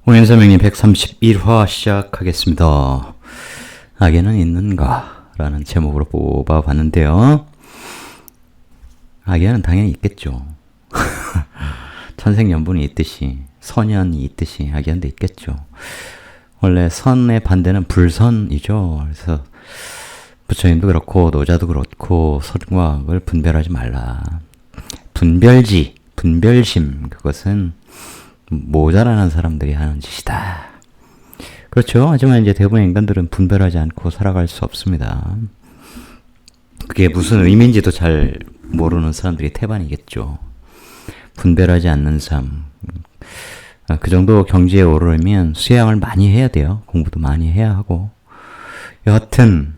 오연서명님 131화 시작하겠습니다. 악에는 있는가? 라는 제목으로 뽑아봤는데요. 악에는 당연히 있겠죠. 천생연분이 있듯이, 선연이 있듯이 악연도 있겠죠. 원래 선의 반대는 불선이죠. 그래서 부처님도 그렇고 노자도 그렇고 선과 악을 분별하지 말라. 분별지, 분별심, 그것은 모자라는 사람들이 하는 짓이다. 그렇죠. 하지만 이제 대부분의 인간들은 분별하지 않고 살아갈 수 없습니다. 그게 무슨 의미인지도 잘 모르는 사람들이 태반이겠죠. 분별하지 않는 삶. 그 정도 경지에 오르려면 수양을 많이 해야 돼요. 공부도 많이 해야 하고. 여하튼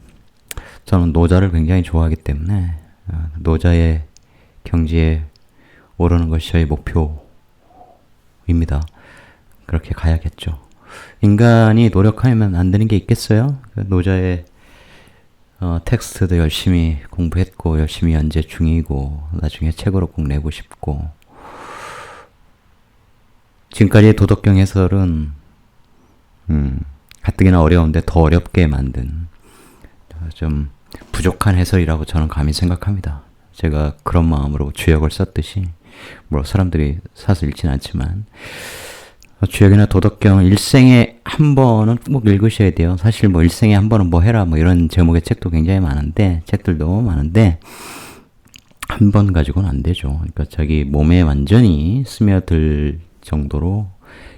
저는 노자를 굉장히 좋아하기 때문에 노자의 경지에 오르는 것이 저희 목표입니다. 그렇게 가야겠죠. 인간이 노력하면 안 되는 게 있겠어요? 노자의 텍스트도 열심히 공부했고 열심히 연재 중이고 나중에 책으로 꼭 내고 싶고, 지금까지의 도덕경 해설은 가뜩이나 어려운데 더 어렵게 만든 좀 부족한 해설이라고 저는 감히 생각합니다. 제가 그런 마음으로 주역을 썼듯이, 뭐 사람들이 사서 읽지는 않지만 주역이나 도덕경 일생에 한 번은 꼭 읽으셔야 돼요. 사실 뭐 일생에 한 번은 뭐 해라 뭐 이런 제목의 책도 굉장히 많은데, 책들도 많은데 한 번 가지고는 안 되죠. 그러니까 자기 몸에 완전히 스며들 정도로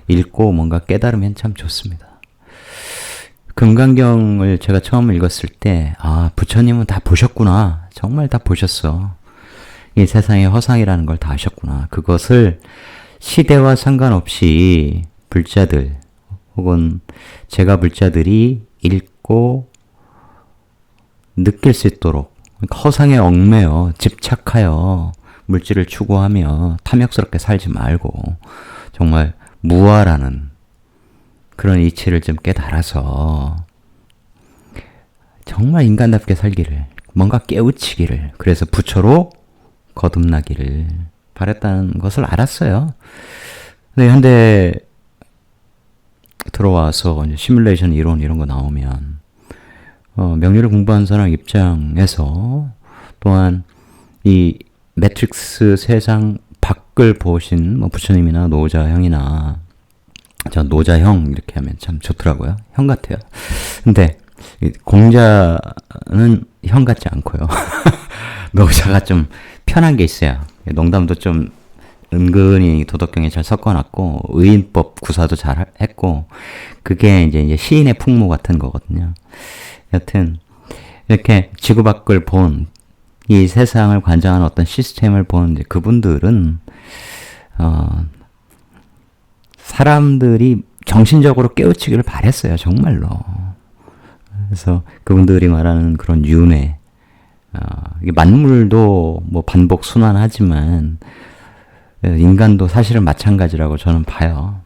읽고 뭔가 깨달으면 참 좋습니다. 금강경을 제가 처음 읽었을 때, 아, 부처님은 다 보셨구나. 정말 다 보셨어. 이 세상의 허상이라는 걸 다 아셨구나. 그것을 시대와 상관없이 불자들 혹은 제가 불자들이 읽고 느낄 수 있도록, 허상에 얽매여 집착하여 물질을 추구하며 탐욕스럽게 살지 말고 정말 무아라는 그런 이치를 좀 깨달아서 정말 인간답게 살기를, 뭔가 깨우치기를, 그래서 부처로 거듭나기를 바랬다는 것을 알았어요. 근데 현대 들어와서 이제 시뮬레이션 이론 이런 거 나오면 명리를 공부한 사람 입장에서, 또한 이 매트릭스 세상 밖을 보신 뭐 부처님이나 노자형이나, 저 노자형 이렇게 하면 참 좋더라고요. 형 같아요. 근데 공자는 형 같지 않고요. 노자가 좀 편한 게 있어요. 농담도 좀 은근히 도덕경에 잘 섞어놨고 의인법 구사도 잘 했고, 그게 이제 시인의 풍무 같은 거거든요. 여튼 이렇게 지구 밖을 본, 이 세상을 관장하는 어떤 시스템을 본 그분들은 사람들이 정신적으로 깨우치기를 바랬어요. 정말로. 그래서 그분들이 말하는 그런 윤회, 만물도 뭐 반복 순환하지만 인간도 사실은 마찬가지라고 저는 봐요.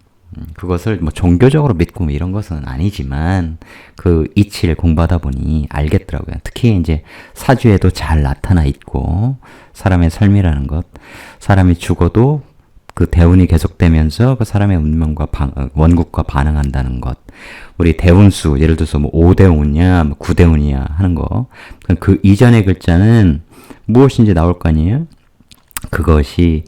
그것을 뭐 종교적으로 믿고 뭐 이런 것은 아니지만 그 이치를 공부하다 보니 알겠더라고요. 특히 이제 사주에도 잘 나타나 있고, 사람의 삶이라는 것, 사람이 죽어도 그 대운이 계속되면서 그 사람의 운명과 원국과 반응한다는 것. 우리 대운수, 예를 들어서 뭐 5대운이야, 뭐 9대운이야 하는 거. 그 이전의 글자는 무엇인지 나올 거 아니에요? 그것이,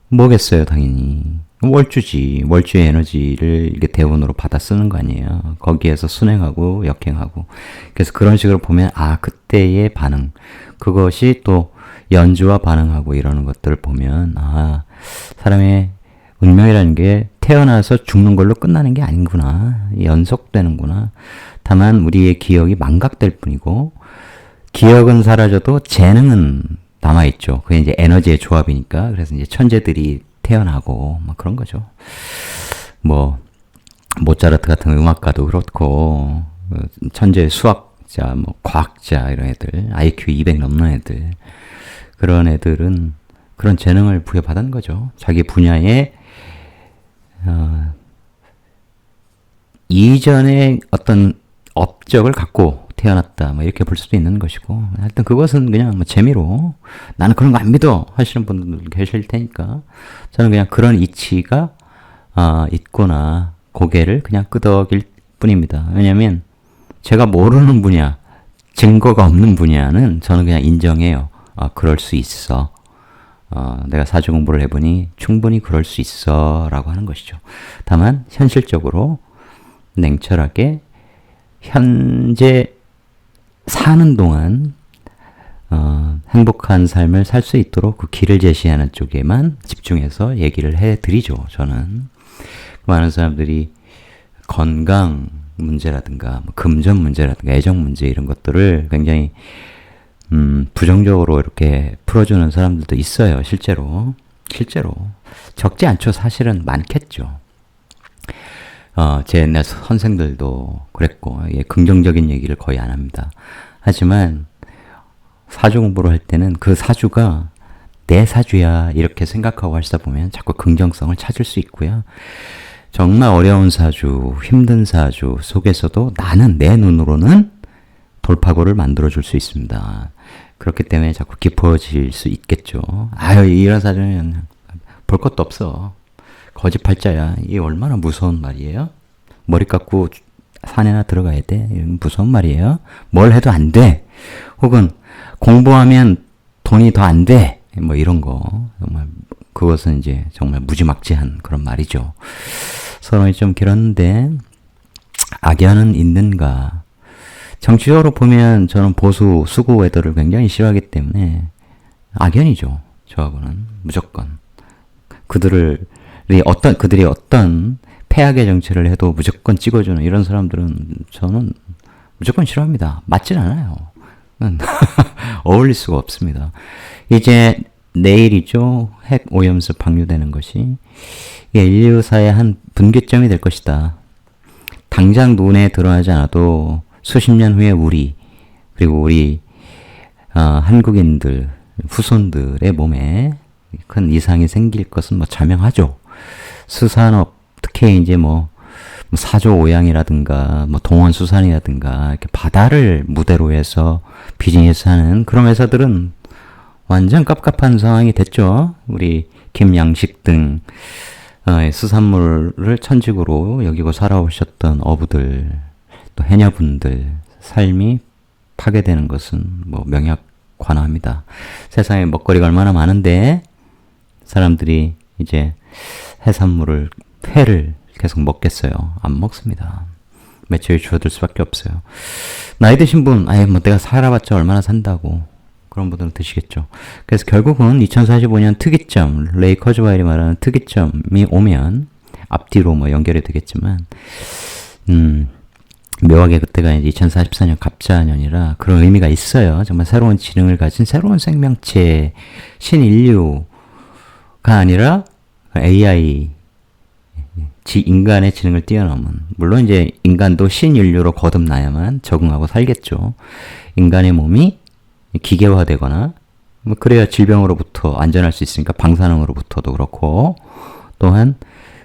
뭐겠어요, 당연히. 월주지. 월주의 에너지를 이게 대운으로 받아 쓰는 거 아니에요. 거기에서 순행하고 역행하고. 그래서 그런 식으로 보면, 아, 그때의 반응. 그것이 또 연주와 반응하고 이러는 것들을 보면, 아, 사람의 운명이라는 게 태어나서 죽는 걸로 끝나는 게 아닌구나. 연속되는구나. 다만 우리의 기억이 망각될 뿐이고, 기억은 사라져도 재능은 남아있죠. 그게 이제 에너지의 조합이니까. 그래서 이제 천재들이 태어나고, 뭐 그런 거죠. 뭐, 모차르트 같은 음악가도 그렇고, 천재 수학자, 뭐, 과학자, 이런 애들, IQ 200 넘는 애들, 그런 애들은 그런 재능을 부여받은 거죠. 자기 분야에, 이전에 어떤 업적을 갖고 태어났다, 뭐 이렇게 볼 수도 있는 것이고, 하여튼 그것은 그냥 뭐 재미로, 나는 그런 거 안 믿어 하시는 분들 계실 테니까, 저는 그냥 그런 이치가 있거나 고개를 그냥 끄덕일 뿐입니다. 왜냐하면 제가 모르는 분야, 증거가 없는 분야는 저는 그냥 인정해요. 그럴 수 있어. 내가 사주 공부를 해보니 충분히 그럴 수 있어 라고 하는 것이죠. 다만 현실적으로 냉철하게 현재 사는 동안 행복한 삶을 살 수 있도록 그 길을 제시하는 쪽에만 집중해서 얘기를 해드리죠. 저는 많은 사람들이 건강 문제라든가 금전 문제라든가 애정 문제 이런 것들을 굉장히 부정적으로 이렇게 풀어주는 사람들도 있어요. 실제로 적지 않죠. 사실은 많겠죠. 제 옛날 선생들도 그랬고 긍정적인 얘기를 거의 안 합니다. 하지만 사주 공부를 할 때는 그 사주가 내 사주야 이렇게 생각하고 하시다 보면 자꾸 긍정성을 찾을 수 있고요. 정말 어려운 사주, 힘든 사주 속에서도 나는 내 눈으로는 돌파구를 만들어줄 수 있습니다. 그렇기 때문에 자꾸 깊어질 수 있겠죠. 이런 사주는 볼 것도 없어. 거짓팔자야. 이게 얼마나 무서운 말이에요? 머리 깎고 산에나 들어가야 돼. 이건 무서운 말이에요. 뭘 해도 안 돼. 혹은 공부하면 돈이 더 안 돼. 뭐 이런 거. 정말 그것은 이제 정말 무지막지한 그런 말이죠. 서론이 좀 길었는데 악연은 있는가? 정치적으로 보면 저는 보수 수구 외도를 굉장히 싫어하기 때문에 악연이죠. 저하고는 무조건. 그들이 어떤 폐악의 정치를 해도 무조건 찍어주는 이런 사람들은 저는 무조건 싫어합니다. 맞진 않아요. 어울릴 수가 없습니다. 이제 내일이죠. 핵 오염수 방류되는 것이 이게 인류사의 한 분기점이 될 것이다. 당장 눈에 드러나지 않아도 수십 년 후에 그리고 우리 한국인들 후손들의 몸에 큰 이상이 생길 것은 자명하죠. 수산업 특히 이제 사조 오양이라든가 동원수산이라든가 이렇게 바다를 무대로 해서 비즈니스하는 그런 회사들은 완전 깝깝한 상황이 됐죠. 우리 김양식 등 수산물을 천직으로 여기고 살아오셨던 어부들 또 해녀분들 삶이 파괴되는 것은 명약관화합니다. 세상에 먹거리가 얼마나 많은데 사람들이 이제 해산물을 회를 계속 먹겠어요. 안 먹습니다. 매출이 줄어들 수밖에 없어요. 나이 드신 분, 내가 살아봤자 얼마나 산다고 그런 분들은 드시겠죠. 그래서 결국은 2045년 특이점, 레이 커즈와일이 말하는 특이점이 오면 앞뒤로 연결이 되겠지만 묘하게 그때가 이제 2044년 갑자년이라 그런 의미가 있어요. 정말 새로운 지능을 가진 새로운 생명체 신인류가 아니라 AI 인간의 지능을 뛰어넘은, 물론 이제 인간도 신인류로 거듭나야만 적응하고 살겠죠. 인간의 몸이 기계화되거나 그래야 질병으로부터 안전할 수 있으니까 방사능으로부터도 그렇고, 또한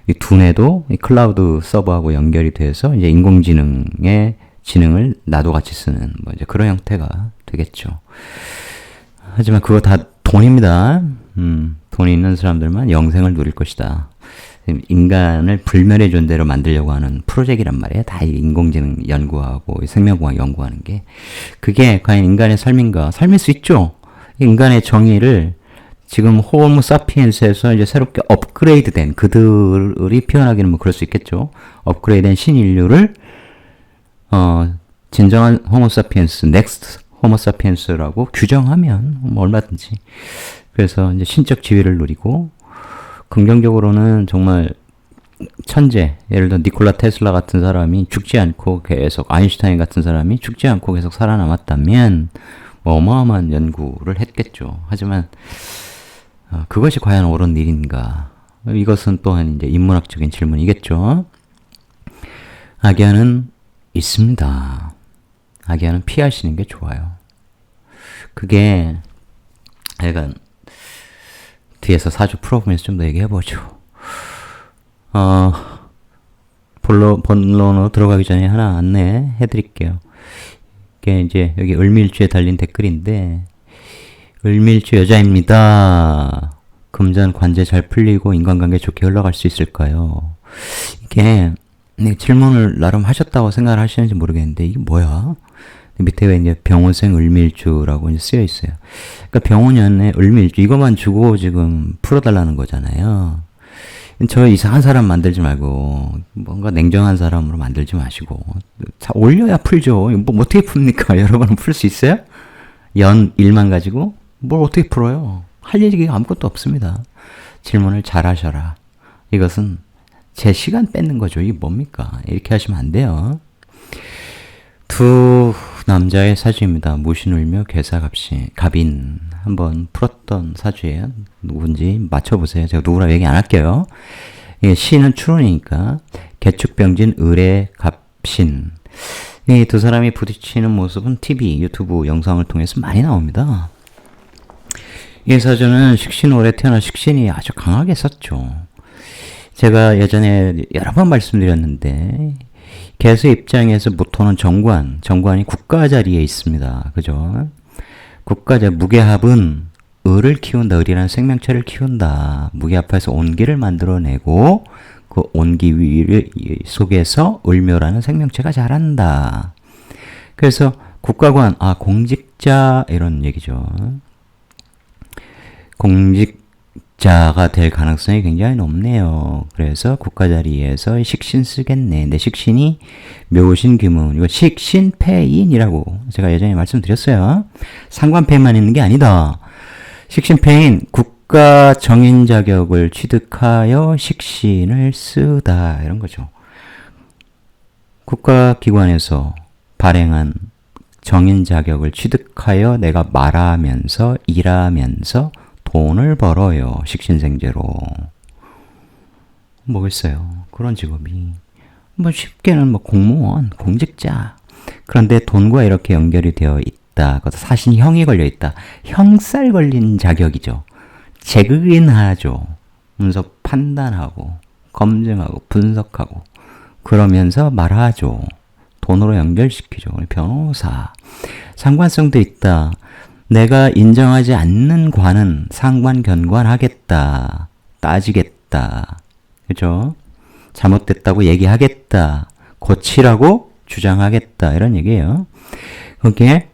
이 두뇌도 이 클라우드 서버하고 연결이 돼서 이제 인공지능의 지능을 나도 같이 쓰는 이제 그런 형태가 되겠죠. 하지만 그거 다 돈입니다. 돈이 있는 사람들만 영생을 누릴 것이다. 인간을 불멸의 존재로 만들려고 하는 프로젝트란 말이에요. 다 인공지능 연구하고 생명공학 연구하는 게. 그게 과연 인간의 삶인가? 삶일 수 있죠. 인간의 정의를 지금 호모 사피엔스에서 이제 새롭게 업그레이드된 그들이 표현하기는 그럴 수 있겠죠. 업그레이드된 신인류를 진정한 호모 사피엔스, 넥스트 호모 사피엔스라고 규정하면 얼마든지. 그래서 이제 신적 지위를 누리고, 긍정적으로는 정말 천재, 예를 들어 니콜라 테슬라 같은 사람이 죽지 않고 계속, 아인슈타인 같은 사람이 죽지 않고 계속 살아남았다면 어마어마한 연구를 했겠죠. 하지만 그것이 과연 옳은 일인가? 이것은 또한 이제 인문학적인 질문이겠죠. 악연은 있습니다. 악연은 피하시는 게 좋아요. 그게 약간 뒤에서 사주 풀어보면서 좀 더 얘기해보죠. 본론으로 들어가기 전에 하나 안내해드릴게요. 이게 이제 여기 을밀주에 달린 댓글인데, 을밀주 여자입니다. 금전 관제 잘 풀리고 인간관계 좋게 흘러갈 수 있을까요? 이게 질문을 나름 하셨다고 생각을 하시는지 모르겠는데 이게 뭐야? 밑에 왜 이제 병원생 을밀주라고 이제 쓰여 있어요. 그러니까 병원연의 을밀주 이것만 주고 지금 풀어달라는 거잖아요. 저 이상한 사람 만들지 말고 뭔가 냉정한 사람으로 만들지 마시고 자, 올려야 풀죠. 뭐 어떻게 풉니까? 여러분은 풀 수 있어요? 연 일만 가지고 뭘 어떻게 풀어요? 할 일이 아무것도 없습니다. 질문을 잘 하셔라. 이것은 제 시간 뺏는 거죠. 이게 뭡니까? 이렇게 하시면 안 돼요. 두 남자의 사주입니다. 무신울묘 괴사갑신 갑인 한번 풀었던 사주예요. 누군지 맞춰보세요. 제가 누구라 얘기 안 할게요. 예, 신은 출운이니까 개축병진 을의 갑신 이 두 사람이 부딪히는 모습은 TV, 유튜브 영상을 통해서 많이 나옵니다. 이 사주는 식신월에 태어난 식신이 아주 강하게 썼죠. 제가 예전에 여러 번 말씀드렸는데 개수 입장에서 모토는 정관이 국가 자리에 있습니다. 그죠? 국가자 무게합은 을을 키운다. 을이라는 생명체를 키운다. 무게합에서 온기를 만들어내고 그 온기 속에서 을묘라는 생명체가 자란다. 그래서 국가관, 공직자 이런 얘기죠. 공직자가 될 가능성이 굉장히 높네요. 그래서 국가 자리에서 식신 쓰겠네. 근데 식신이 묘신귀문, 이거 식신패인이라고 제가 예전에 말씀드렸어요. 상관패만 있는 게 아니다. 식신패인 국가 정인 자격을 취득하여 식신을 쓰다 이런 거죠. 국가기관에서 발행한 정인 자격을 취득하여 내가 말하면서 일하면서 돈을 벌어요. 식신생제로. 뭐겠어요. 그런 직업이. 뭐 쉽게는 뭐 공무원, 공직자. 그런데 돈과 이렇게 연결이 되어 있다. 그것도 사신형이 걸려 있다. 형살 걸린 자격이죠. 재근하죠. 문서 판단하고 검증하고 분석하고 그러면서 말하죠. 돈으로 연결시키죠. 변호사. 상관성도 있다. 내가 인정하지 않는 관은 상관견관하겠다. 따지겠다. 그죠? 잘못됐다고 얘기하겠다. 고치라고 주장하겠다. 이런 얘기예요. 거기에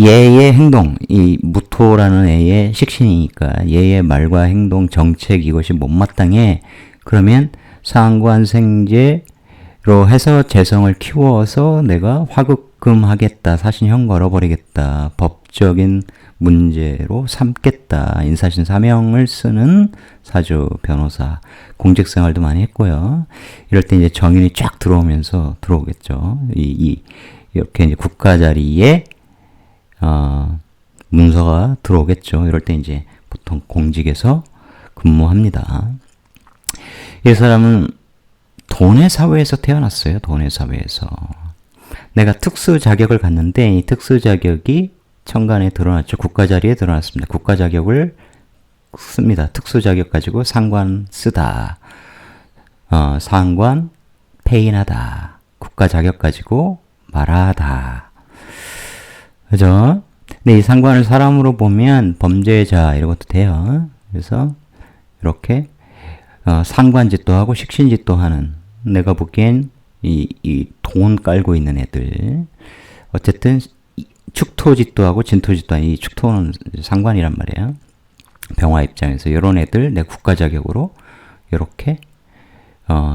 얘의 행동, 이 무토라는 애의 식신이니까 얘의 말과 행동, 정책 이것이 못마땅해. 그러면 상관생제로 해서 재성을 키워서 내가 화급금하겠다. 사신형 걸어버리겠다. 법적인 문제로 삼겠다. 인사신 사명을 쓰는 사주 변호사. 공직생활도 많이 했고요. 이럴 때 이제 정인이 쫙 들어오겠죠. 이렇게 이제 국가 자리에 문서가 들어오겠죠. 이럴 때 이제 보통 공직에서 근무합니다. 이 사람은 돈의 사회에서 태어났어요. 돈의 사회에서. 내가 특수 자격을 갖는데 이 특수 자격이 천간에 드러났죠. 국가 자리에 드러났습니다. 국가 자격을 씁니다. 특수 자격 가지고 상관 쓰다. 상관 폐인하다. 국가 자격 가지고 말하다. 그죠? 근데 이 상관을 사람으로 보면 범죄자 이런 것도 돼요. 그래서 이렇게 상관짓도 하고 식신짓도 하는, 내가 보기엔 이 돈 깔고 있는 애들, 어쨌든 축토짓도 하고 진토짓도 하는, 이 축토는 상관이란 말이에요. 병화 입장에서 이런 애들 내 국가 자격으로 이렇게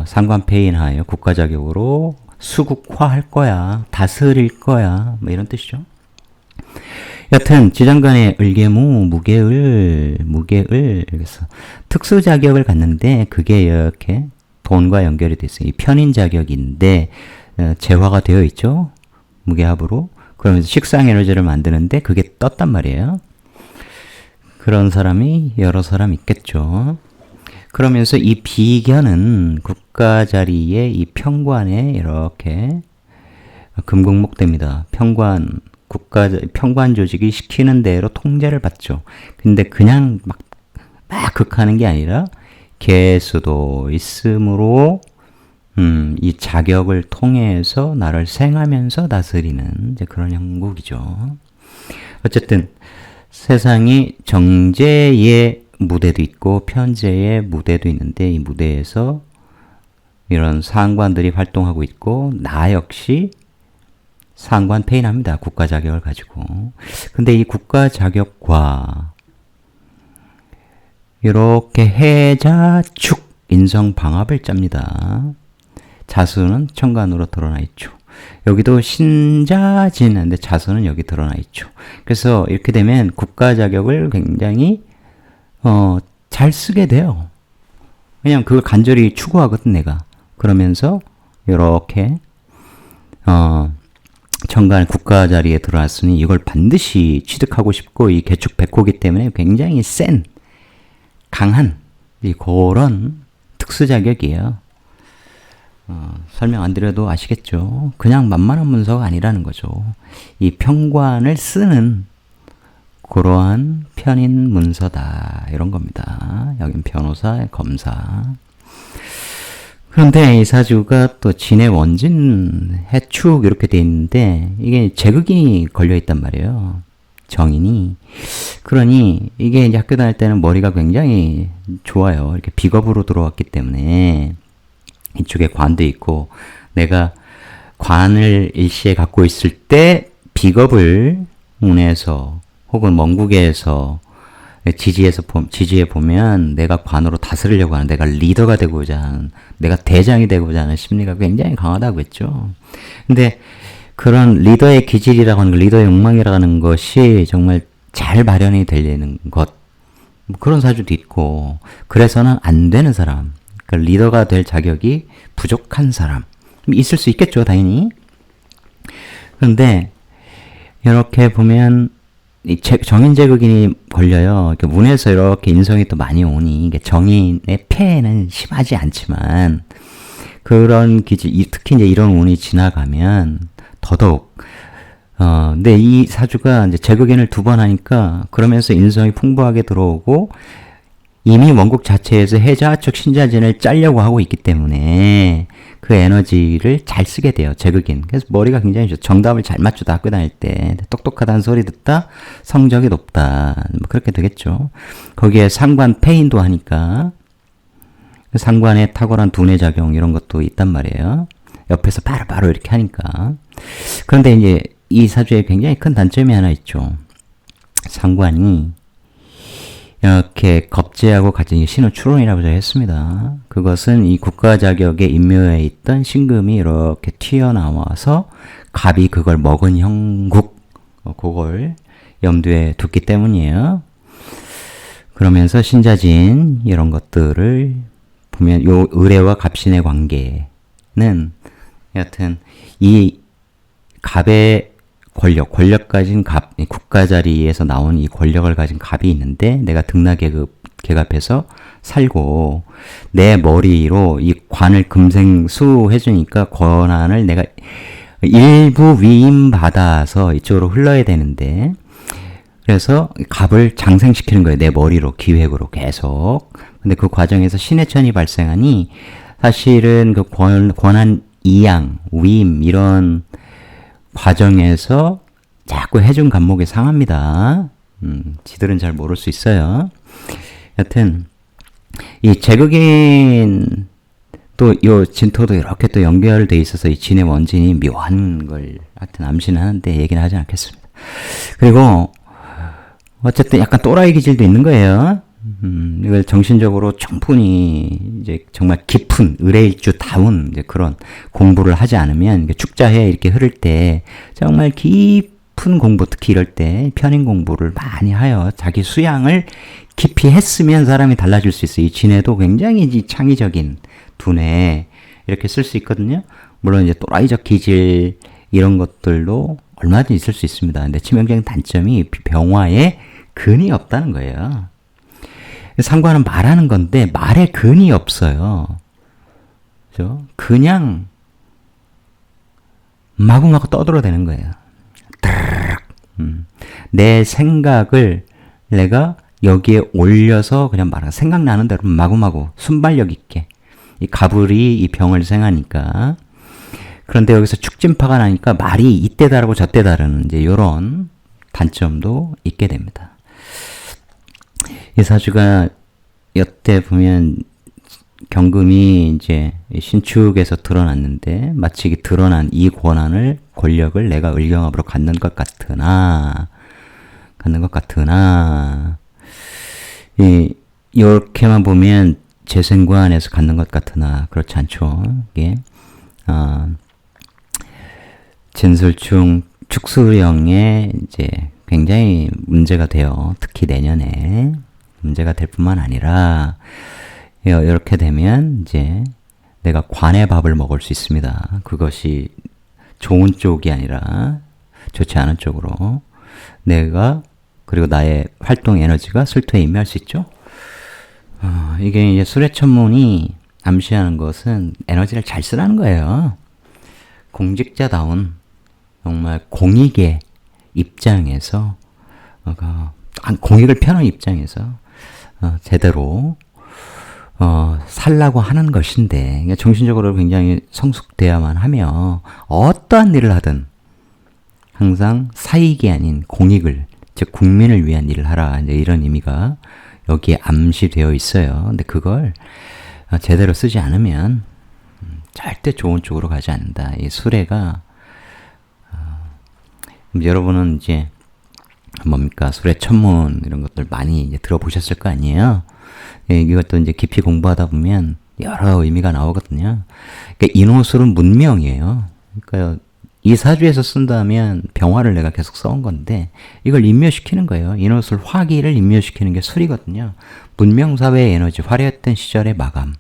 상관 폐인하여 국가 자격으로 수국화할 거야, 다스릴 거야, 뭐 이런 뜻이죠. 여튼 지장간에 을계무, 무계을, 그래서 특수 자격을 갖는데 그게 이렇게 돈과 연결이 돼 있어요. 이 편인 자격인데 재화가 되어 있죠. 무게합으로. 그러면서 식상 에너지를 만드는데 그게 떴단 말이에요. 그런 사람이 여러 사람 있겠죠. 그러면서 이 비견은 국가 자리에 이 평관에 이렇게 금국목됩니다. 평관 조직이 시키는 대로 통제를 받죠. 근데 그냥 막 극하는 게 아니라 개수도 있으므로 이 자격을 통해서 나를 생하면서 다스리는 이제 그런 형국이죠. 어쨌든 세상이 정제의 무대도 있고 편제의 무대도 있는데 이 무대에서 이런 상관들이 활동하고 있고 나 역시 상관 페인합니다. 국가 자격을 가지고. 근데 이 국가 자격과 이렇게 해자축 인성 방합을 짭니다. 자수는 천간으로 드러나 있죠. 여기도 신자진인데 자수는 여기 드러나 있죠. 그래서 이렇게 되면 국가 자격을 굉장히 잘 쓰게 돼요. 그냥 그걸 간절히 추구하거든 내가. 그러면서 이렇게 천간 국가 자리에 들어왔으니 이걸 반드시 취득하고 싶고 이 개축 백호기 때문에 굉장히 센 강한 그런 특수 자격이에요. 설명 안 드려도 아시겠죠? 그냥 만만한 문서가 아니라는 거죠. 이 평관을 쓰는 그러한 편인 문서다 이런 겁니다. 여긴 변호사, 검사. 그런데 이 사주가 또 진해 원진 해축 이렇게 돼 있는데 이게 제극이 걸려 있단 말이에요. 정인이. 그러니 이게 이제 학교 다닐 때는 머리가 굉장히 좋아요. 이렇게 비겁으로 들어왔기 때문에 이쪽에 관도 있고 내가 관을 일시에 갖고 있을 때 비겁을 운에서 혹은蒙국에서 지지에 보면 내가 관으로 다스리려고 하는 내가 리더가 되고자 하는 내가 대장이 되고자 하는 심리가 굉장히 강하다고 했죠. 근데 그런 리더의 기질이라고 하는 것, 리더의 욕망이라는 것이 정말 잘 발현이 되려는 것 그런 사주도 있고 그래서는 안 되는 사람 그러니까 리더가 될 자격이 부족한 사람 있을 수 있겠죠 당연히. 그런데 이렇게 보면 정인제극인이 걸려요. 이렇게 문에서 이렇게 인성이 또 많이 오니 정인의 폐해는 심하지 않지만 그런 기질, 특히 이제 이런 운이 지나가면 더더욱 근데 이 사주가 이제 제극인을 2번 하니까 그러면서 인성이 풍부하게 들어오고 이미 원국 자체에서 해자축 신자진을 짜려고 하고 있기 때문에 그 에너지를 잘 쓰게 돼요. 제극인. 그래서 머리가 굉장히 좋죠. 정답을 잘 맞추다 학교 다닐 때 똑똑하다는 소리 듣다 성적이 높다. 뭐 그렇게 되겠죠. 거기에 상관 페인도 하니까 상관에 탁월한 두뇌 작용 이런 것도 있단 말이에요. 옆에서 바로바로 이렇게 하니까. 그런데 이제 이 사주에 굉장히 큰 단점이 하나 있죠. 상관이 이렇게 겁재하고 같은 신호 추론이라고 제가 했습니다. 그것은 이 국가 자격의 인묘에 있던 신금이 이렇게 튀어나와서 갑이 그걸 먹은 형국 그걸 염두에 두기 때문이에요. 그러면서 신자진 이런 것들을 보면 요 의뢰와 갑신의 관계는 여하튼 이 갑의 권력 가진 갑, 국가 자리에서 나온 이 권력을 가진 갑이 있는데 내가 등락계급해서 살고 내 머리로 이 관을 금생수 해주니까 권한을 내가 일부 위임받아서 이쪽으로 흘러야 되는데 그래서 갑을 장생시키는 거예요. 내 머리로 기획으로 계속. 근데 그 과정에서 신해천이 발생하니 사실은 그 권한 이양, 위임 이런 과정에서 자꾸 해준 간목이 상합니다. 지들은 잘 모를 수 있어요. 여튼 이 제극인 또 요 진토도 이렇게 또 연결돼 있어서 이 진의 원진이 묘한 걸 하여튼 암시는 하는데 얘기는 하지 않겠습니다. 그리고 어쨌든 약간 또라이 기질도 있는 거예요. 이걸 정신적으로 충분히 이제 정말 깊은 의뢰일주다운 이제 그런 공부를 하지 않으면 축자해 이렇게 흐를 때 정말 깊은 공부 특히 이럴 때 편인 공부를 많이 하여 자기 수양을 깊이 했으면 사람이 달라질 수 있어요. 이 진해도 굉장히 창의적인 두뇌 이렇게 쓸 수 있거든요. 물론 이제 또라이적 기질 이런 것들도 얼마든지 있을 수 있습니다. 근데 치명적인 단점이 병화에 근이 없다는 거예요. 상관은 말하는 건데 말에 근이 없어요. 그죠? 그냥 마구마구 떠들어대는 거예요. 내 생각을 내가 여기에 올려서 그냥 말하는 생각나는 대로 마구마구 순발력 있게 이 가불이 이 병을 생하니까 그런데 여기서 축진파가 나니까 말이 이때 다르고 저때 다르는 이제 이런 단점도 있게 됩니다. 이 사주가 여태 보면 경금이 이제 신축에서 드러났는데 마치 드러난 이 권한을 권력을 내가 을경합으로 갖는 것 같으나 이렇게만 보면 재생관에서 갖는 것 같으나 그렇지 않죠. 이게 진술충 축수령에 이제 굉장히 문제가 돼요. 특히 내년에 문제가 될 뿐만 아니라 이렇게 되면 이제 내가 관의 밥을 먹을 수 있습니다. 그것이 좋은 쪽이 아니라 좋지 않은 쪽으로 내가 그리고 나의 활동 에너지가 술토에 임할 수 있죠. 이게 이제 수레천문이 암시하는 것은 에너지를 잘 쓰라는 거예요. 공직자다운 정말 공익의 입장에서 공익을 펴는 입장에서 제대로 살라고 하는 것인데 정신적으로 굉장히 성숙돼야만 하며 어떠한 일을 하든 항상 사익이 아닌 공익을 즉 국민을 위한 일을 하라 이제 이런 의미가 여기에 암시되어 있어요. 근데 그걸 제대로 쓰지 않으면 절대 좋은 쪽으로 가지 않는다. 이 수레가 여러분은 이제 뭡니까 수레 천문 이런 것들 많이 이제 들어보셨을 거 아니에요. 이것도 이제 깊이 공부하다 보면 여러 의미가 나오거든요. 그러니까 인호술은 문명이에요. 그러니까 이 사주에서 쓴다면 병화를 내가 계속 써온 건데 이걸 임묘시키는 거예요. 인호술 화기를 임묘시키는 게 술이거든요. 문명사회의 에너지, 화려했던 시절의 마감.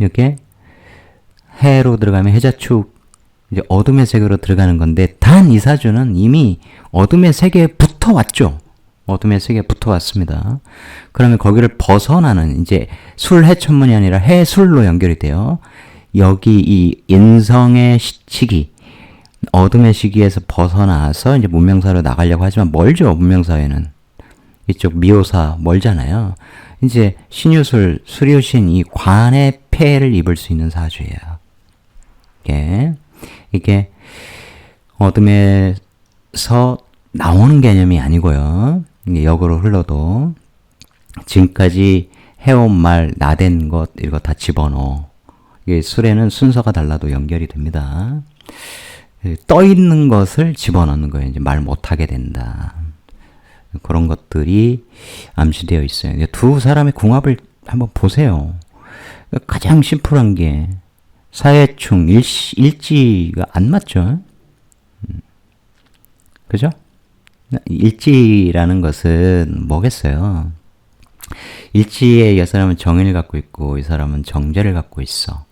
이게 해로 들어가면 해자축 이제 어둠의 세계로 들어가는 건데 단 이 사주는 이미 어둠의 세계에 붙어왔죠. 어둠의 세계에 붙어왔습니다. 그러면 거기를 벗어나는 이제 술해천문이 아니라 해술로 연결이 돼요. 여기 이 인성의 시기, 어둠의 시기에서 벗어나서 이제 문명사로 나가려고 하지만 멀죠. 문명사회는 이쪽 미호사 멀잖아요. 이제 신유술, 수류신 이 관의 폐해를 입을 수 있는 사주예요. 이게 어둠에서 나오는 개념이 아니고요. 역으로 흘러도 지금까지 해온 말, 나댄 것 이거 다 집어넣어. 이게 술에는 순서가 달라도 연결이 됩니다. 떠 있는 것을 집어넣는 거예요. 이제 말 못하게 된다. 그런 것들이 암시되어 있어요. 두 사람의 궁합을 한번 보세요. 가장 심플한 게 사회충, 일지가 안 맞죠? 그죠? 일지라는 것은 뭐겠어요? 일지에 이 사람은 정인을 갖고 있고 이 사람은 정제를 갖고 있어.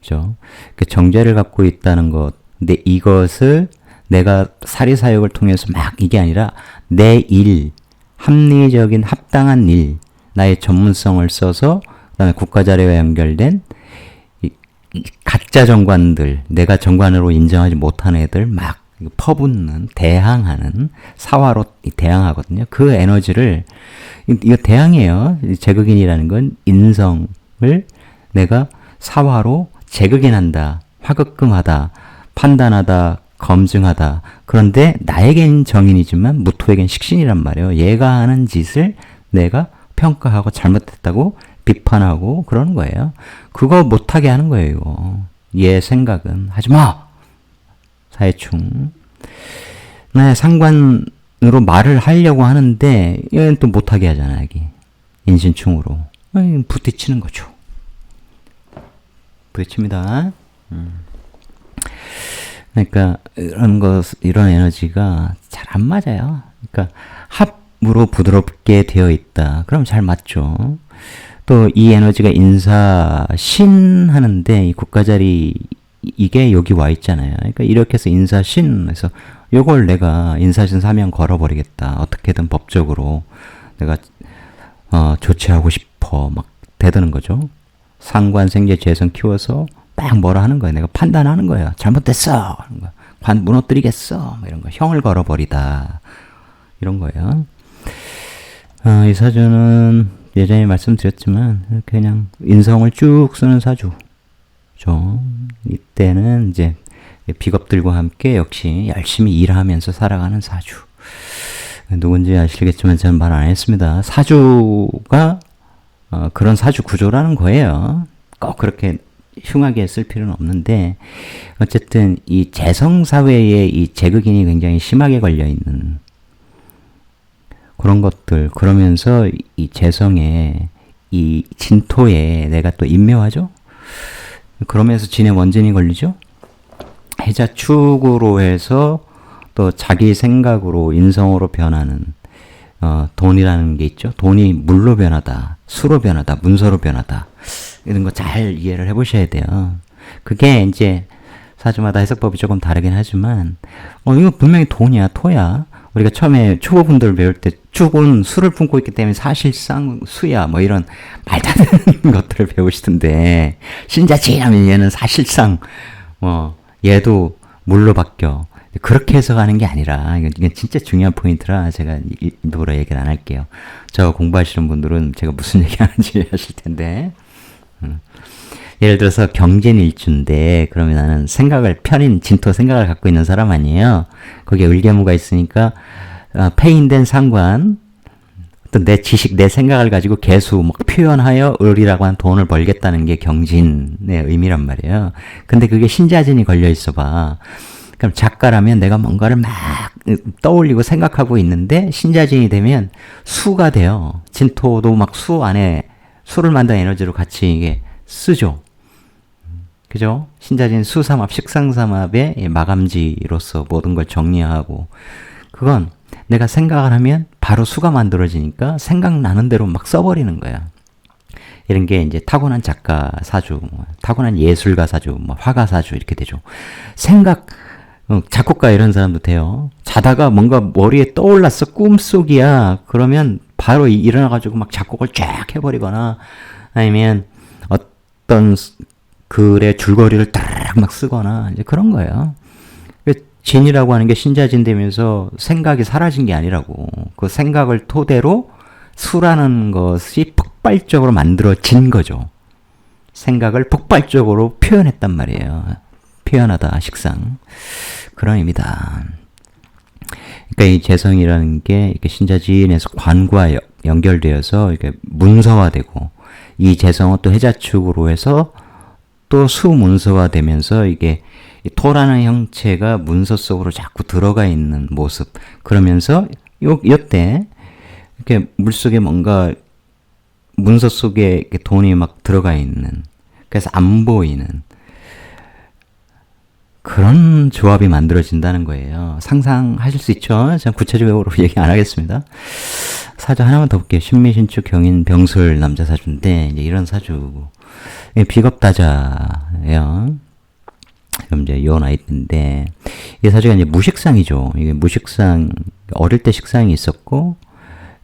그죠? 그 정제를 갖고 있다는 것. 근데 이것을 내가 사리사욕을 통해서 막 이게 아니라 내 일, 합리적인 합당한 일, 나의 전문성을 써서 그다음에 국가 자료와 연결된 이 가짜 정관들, 내가 정관으로 인정하지 못한 애들 막 퍼붓는, 대항하는 사화로 대항하거든요. 그 에너지를 이거 대항이에요. 제극인이라는 건 인성을 내가 사화로 재극인한다, 화극금하다, 판단하다, 검증하다. 그런데 나에겐 정인이지만 무토에겐 식신이란 말이에요. 얘가 하는 짓을 내가 평가하고 잘못했다고 비판하고 그러는 거예요. 그거 못하게 하는 거예요. 이거. 얘 생각은 하지마. 사회충. 네, 상관으로 말을 하려고 하는데 얘는 또 못하게 하잖아. 여기 인신충으로 부딪히는 거죠. 부딪힙니다. 그러니까 이런 에너지가 잘 안 맞아요. 그러니까 합으로 부드럽게 되어 있다. 그럼 잘 맞죠. 또 이 에너지가 인사신 하는데 이 국가자리 이게 여기 와 있잖아요. 그러니까 이렇게 해서 인사신 해서 요걸 내가 인사신 사명 걸어버리겠다. 어떻게든 법적으로 내가 조치하고 싶어 막 대드는 거죠. 상관 생제 재선 키워서 막 뭐라 하는 거예요. 내가 판단하는 거예요. 잘못됐어. 관 무너뜨리겠어. 이런 거. 형을 걸어버리다. 이런 거예요. 이 사주는 예전에 말씀드렸지만 그냥 인성을 쭉 쓰는 사주. 이때는 이제 비겁들과 함께 역시 열심히 일하면서 살아가는 사주. 누군지 아시겠지만 저는 말 안 했습니다. 사주가 그런 사주 구조라는 거예요. 꼭 그렇게 흉하게 쓸 필요는 없는데 어쨌든 이 재성사회에 이 재극인이 굉장히 심하게 걸려있는 그런 것들, 그러면서 이 재성에 이 진토에 내가 또 인묘하죠? 그러면서 진의 원진이 걸리죠? 해자축으로 해서 또 자기 생각으로 인성으로 변하는 돈이라는 게 있죠. 돈이 물로 변하다, 수로 변하다, 문서로 변하다. 이런 거 잘 이해를 해보셔야 돼요. 그게 이제 사주마다 해석법이 조금 다르긴 하지만 이거 분명히 돈이야, 토야. 우리가 처음에 초보분들 배울 때 축은 수를 품고 있기 때문에 사실상 수야 뭐 이런 말도 안 되는 것들을 배우시던데 신자지라면 얘는 사실상 얘도 물로 바뀌어. 그렇게 해석하는 게 아니라 이건 진짜 중요한 포인트라 제가 일부러 얘기를 안 할게요. 저 공부하시는 분들은 제가 무슨 얘기하는지 아실 텐데 예를 들어서 경진일주인데 그러면 나는 생각을 편인 진토 생각을 갖고 있는 사람 아니에요. 거기에 을개무가 있으니까 폐인된 상관 어떤 내 지식 내 생각을 가지고 개수 막 표현하여 을이라고 한 돈을 벌겠다는 게 경진의 의미란 말이에요. 근데 그게 신자진이 걸려 있어 봐. 그럼 작가라면 내가 뭔가를 막 떠올리고 생각하고 있는데 신자진이 되면 수가 돼요. 진토도 막 수 안에 수를 만든 에너지로 같이 이게 쓰죠. 그죠? 신자진 수삼합, 식상삼합의 마감지로서 모든 걸 정리하고 그건 내가 생각을 하면 바로 수가 만들어지니까 생각나는 대로 막 써버리는 거야. 이런 게 이제 타고난 작가 사주, 타고난 예술가 사주, 화가 사주 이렇게 되죠. 작곡가 이런 사람도 돼요. 자다가 뭔가 머리에 떠올랐어. 꿈속이야. 그러면 바로 일어나가지고 막 작곡을 쫙 해버리거나 아니면 어떤 글의 줄거리를 딱 막 쓰거나 이제 그런 거예요. 진이라고 하는 게 신자진 되면서 생각이 사라진 게 아니라고. 그 생각을 토대로 수라는 것이 폭발적으로 만들어진 거죠. 생각을 폭발적으로 표현했단 말이에요. 표현하다, 식상. 그런 의미다. 그러니까 이 재성이라는 게 이렇게 신자진에서 관과 연결되어서 이렇게 문서화되고 이 재성은 또 해자축으로 해서 또 수문서화 되면서 이게 토라는 형체가 문서 속으로 자꾸 들어가 있는 모습. 그러면서 요때 이렇게 물속에 뭔가 문서 속에 이렇게 돈이 막 들어가 있는 그래서 안 보이는 그런 조합이 만들어진다는 거예요. 상상하실 수 있죠? 제가 구체적으로 얘기 안 하겠습니다. 사주 하나만 더 볼게요. 신미신축 경인 병술 남자 사주인데 이제 이런 사주 비겁다자예요. 그럼 이제 요 나이인데 이 사주가 이제 무식상이죠. 이게 무식상 어릴 때 식상이 있었고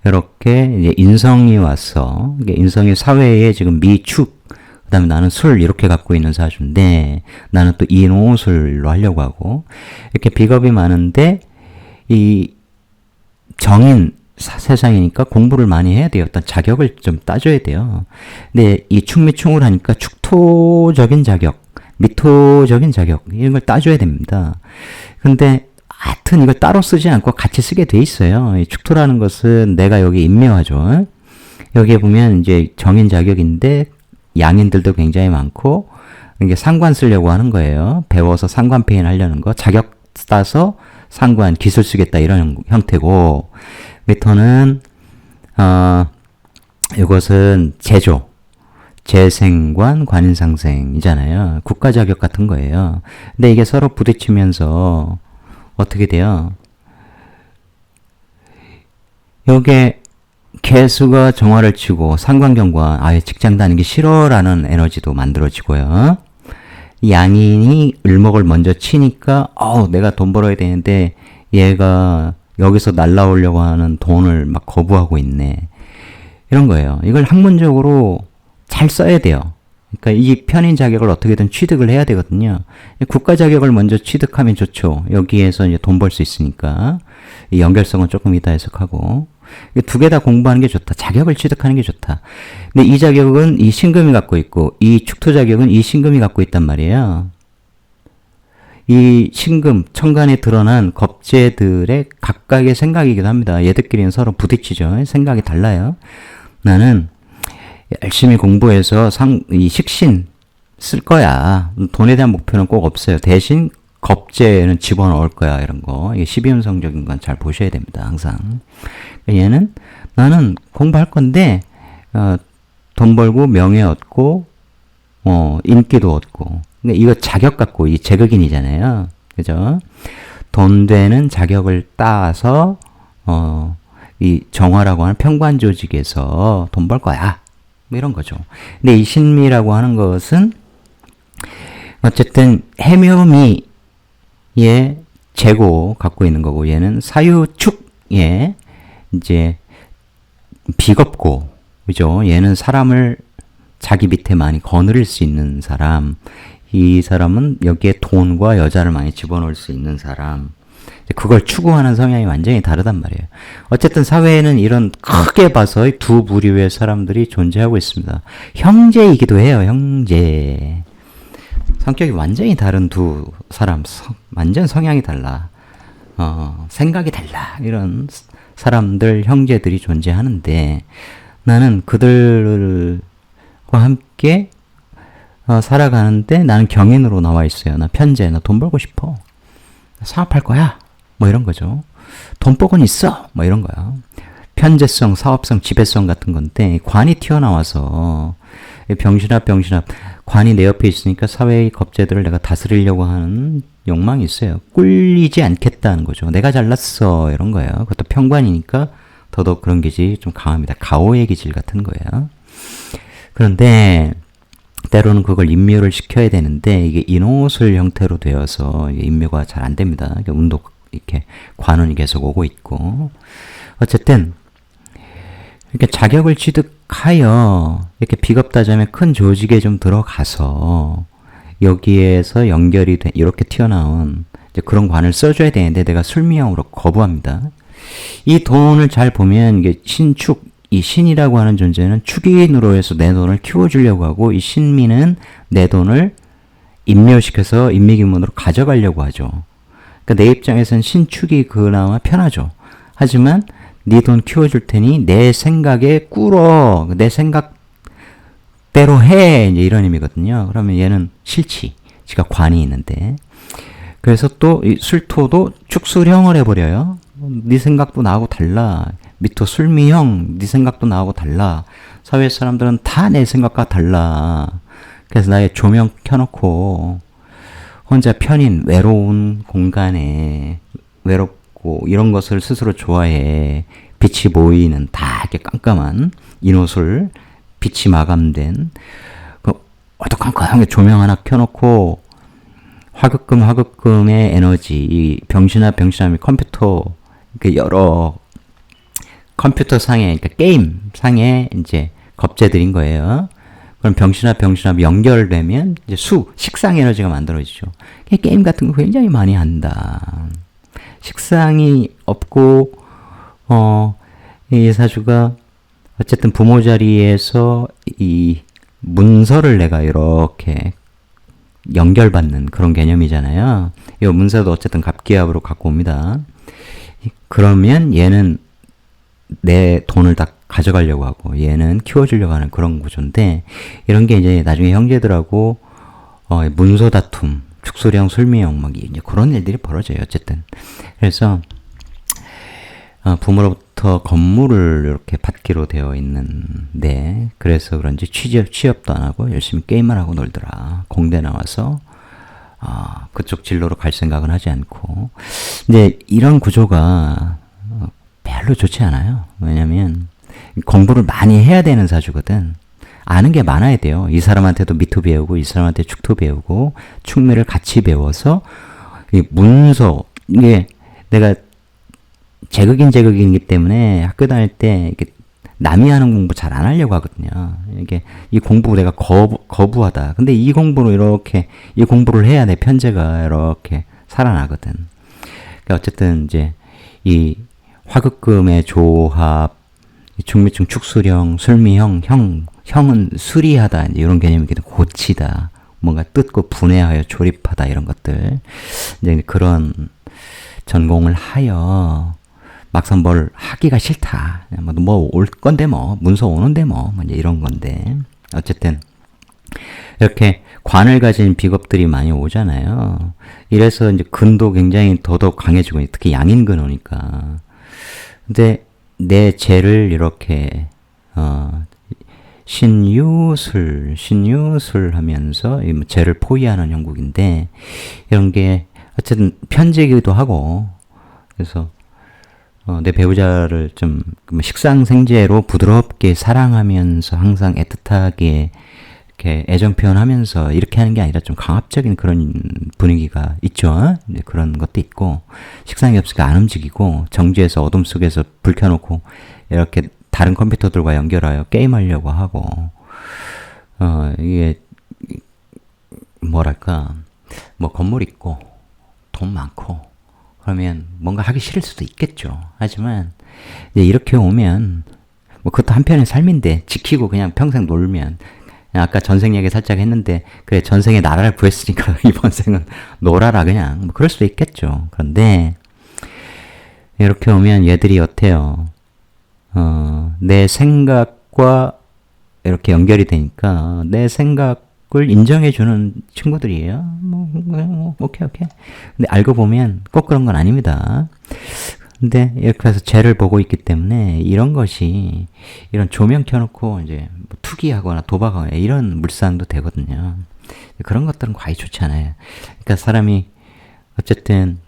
이렇게 이제 인성이 왔어. 이게 인성이 사회에 지금 미축 그 다음에 나는 술 이렇게 갖고 있는 사주인데 나는 또 인호술로 하려고 하고 이렇게 비겁이 많은데 이 정인 세상이니까 공부를 많이 해야 돼요. 어떤 자격을 좀 따줘야 돼요. 근데 이 축미충을 하니까 축토적인 자격, 미토적인 자격 이런 걸 따줘야 됩니다. 근데 하여튼 이걸 따로 쓰지 않고 같이 쓰게 돼 있어요. 이 축토라는 것은 내가 여기 임묘하죠. 여기에 보면 이제 정인 자격인데 양인들도 굉장히 많고 이게 상관 쓰려고 하는 거예요. 배워서 상관 페인 하려는 거. 자격 따서 상관 기술 쓰겠다 이런 형태고 미토는 이것은 제조, 재생관, 관인상생이잖아요. 국가 자격 같은 거예요. 근데 이게 서로 부딪히면서 어떻게 돼요? 요게 개수가 정화를 치고 상관경관 아예 직장 다니기 싫어라는 에너지도 만들어지고요. 양인이 을목을 먼저 치니까 내가 돈 벌어야 되는데 얘가 여기서 날라오려고 하는 돈을 막 거부하고 있네. 이런 거예요. 이걸 학문적으로 잘 써야 돼요. 그러니까 이 편인 자격을 어떻게든 취득을 해야 되거든요. 국가 자격을 먼저 취득하면 좋죠. 여기에서 이제 돈 벌 수 있으니까. 이 연결성은 조금 이따 해석하고. 두 개 다 공부하는 게 좋다. 자격을 취득하는 게 좋다. 근데 이 자격은 이 신금이 갖고 있고, 이 축토 자격은 이 신금이 갖고 있단 말이에요. 이 신금, 천간에 드러난 겁재들의 각각의 생각이기도 합니다. 얘들끼리는 서로 부딪히죠. 생각이 달라요. 나는 열심히 공부해서 이 식신 쓸 거야. 돈에 대한 목표는 꼭 없어요. 대신 겁재는 집어넣을 거야. 이런 거. 이게 12운성적인 건 잘 보셔야 됩니다. 항상. 얘는 나는 공부할 건데 돈 벌고 명예 얻고 인기도 얻고. 근데 이거 자격 갖고 이 제극인이잖아요. 그죠? 돈 되는 자격을 따서 이 정화라고 하는 평관 조직에서 돈 벌 거야. 뭐 이런 거죠. 근데 이 신미라고 하는 것은 어쨌든 해묘미의 재고 갖고 있는 거고, 얘는 사유축의 이제 비겁고, 그죠? 얘는 사람을 자기 밑에 많이 거느릴 수 있는 사람. 이 사람은 여기에 돈과 여자를 많이 집어넣을 수 있는 사람. 그걸 추구하는 성향이 완전히 다르단 말이에요. 어쨌든 사회에는 이런 크게 봐서 두 부류의 사람들이 존재하고 있습니다. 형제이기도 해요. 형제. 성격이 완전히 다른 두 사람. 완전 성향이 달라. 생각이 달라. 이런 사람들, 형제들이 존재하는데, 나는 그들과 함께 살아가는데 나는 경인으로 나와 있어요. 나 편재. 나 돈 벌고 싶어. 사업할 거야. 뭐 이런 거죠. 돈복은 있어. 뭐 이런 거야. 편재성, 사업성, 지배성 같은 건데, 관이 튀어나와서 병신합 관이 내 옆에 있으니까 사회의 겁재들을 내가 다스리려고 하는 욕망이 있어요. 꿀리지 않겠다는 거죠. 내가 잘났어. 이런 거예요. 그것도 평관이니까 더더욱 그런 기질이 좀 강합니다. 가오의 기질 같은 거예요. 그런데 때로는 그걸 인묘를 시켜야 되는데, 이게 인호술 형태로 되어서 인묘가 잘 안 됩니다. 운도 이렇게 관운이 계속 오고 있고. 어쨌든 이렇게 자격을 취득하여 이렇게 비겁다자면 큰 조직에 좀 들어가서 여기에서 연결이 돼 이렇게 튀어나온 이제 그런 관을 써줘야 되는데, 내가 술미형으로 거부합니다. 이 돈을 잘 보면 이게 신축, 이 신이라고 하는 존재는 축인으로 해서 내 돈을 키워주려고 하고, 이 신미는 내 돈을 인묘시켜서 인미기문으로 가져가려고 하죠. 그러니까 내 입장에서는 신축이 그나마 편하죠. 하지만 네 돈 키워줄 테니 내 생각에 꿇어. 내 생각대로 해. 이제 이런 의미거든요. 그러면 얘는 싫지. 지가 관이 있는데. 그래서 또 이 술토도 축술형을 해버려요. 네 생각도 나하고 달라. 미토 술미형, 네 생각도 나하고 달라. 사회 사람들은 다 내 생각과 달라. 그래서 나의 조명 켜놓고 혼자 편인 외로운 공간에 외롭고 이런 것을 스스로 좋아해. 빛이 보이는 다 이렇게 깜깜한 인호술, 빛이 마감된 그 어떡한가하게 조명 하나 켜놓고 화극금의 에너지, 이 병신함이 컴퓨터 그 여러 컴퓨터 상에, 그러니까 게임 상에 이제 겁재들인 거예요. 그럼 병신합 연결되면 이제 식상 에너지가 만들어지죠. 게임 같은 거 굉장히 많이 한다. 식상이 없고, 이 사주가 어쨌든 부모 자리에서 이 문서를 내가 이렇게 연결받는 그런 개념이잖아요. 이 문서도 어쨌든 갑기압으로 갖고 옵니다. 그러면 얘는 내 돈을 다 가져가려고 하고 얘는 키워주려고 하는 그런 구조인데, 이런 게 이제 나중에 형제들하고 문서 다툼, 축술형, 술미형 막 이제 그런 일들이 벌어져요. 어쨌든 그래서 부모로부터 건물을 이렇게 받기로 되어 있는데, 그래서 그런지 취업도 안 하고 열심히 게임만 하고 놀더라. 공대 나와서 그쪽 진로로 갈 생각은 하지 않고. 이제 이런 구조가 별로 좋지 않아요. 왜냐면 공부를 많이 해야 되는 사주거든. 아는 게 많아야 돼요. 이 사람한테도 미토 배우고 이 사람한테 축토 배우고 축미를 같이 배워서 이 문서, 이게 내가 제극인이기 때문에 학교 다닐 때 이렇게 남이 하는 공부 잘 안 하려고 하거든요. 이게 이 공부 내가 거부하다. 근데 이 공부로 이렇게 이 공부를 해야 내 편재가 이렇게 살아나거든. 그러니까 어쨌든 이제 이 화극금의 조합, 축미충 축술형, 술미형, 형은 수리하다, 이제 이런 개념이기도 고치다, 뭔가 뜯고 분해하여 조립하다 이런 것들. 이제 그런 전공을 하여 막상 뭘 하기가 싫다. 뭐 올 건데 뭐 문서 오는데 뭐 이제 이런 건데 어쨌든 이렇게 관을 가진 비겁들이 많이 오잖아요. 이래서 이제 근도 굉장히 더더욱 강해지고 특히 양인근 오니까. 근데 내 죄를 이렇게 신유술 하면서 죄를 포위하는 형국인데 이런 게 어쨌든 편지이기도 하고 그래서 내 배우자를 좀 식상생재로 부드럽게 사랑하면서 항상 애틋하게 이렇게 애정 표현하면서 이렇게 하는 게 아니라 좀 강압적인 그런 분위기가 있죠. 네, 그런 것도 있고 식상이 없으니까 안 움직이고 정지해서 어둠 속에서 불 켜놓고 이렇게 다른 컴퓨터들과 연결하여 게임하려고 하고 이게 뭐랄까 뭐 건물 있고 돈 많고 그러면 뭔가 하기 싫을 수도 있겠죠. 하지만 이제 이렇게 오면 뭐 그것도 한편의 삶인데 지키고 그냥 평생 놀면 아까 전생 얘기 살짝 했는데 그래 전생에 나라를 구했으니까 이번 생은 놀아라 그냥 뭐 그럴 수도 있겠죠. 그런데 이렇게 오면 얘들이 어때요? 내 생각과 이렇게 연결이 되니까 내 생각을 인정해주는 친구들이에요. 오케이. 근데 알고 보면 꼭 그런 건 아닙니다. 근데 이렇게 해서 죄를 보고 있기 때문에 이런 것이 이런 조명 켜놓고 이제 뭐 투기하거나 도박하거나 이런 물상도 되거든요. 그런 것들은 과히 좋지 않아요. 그러니까 사람이 어쨌든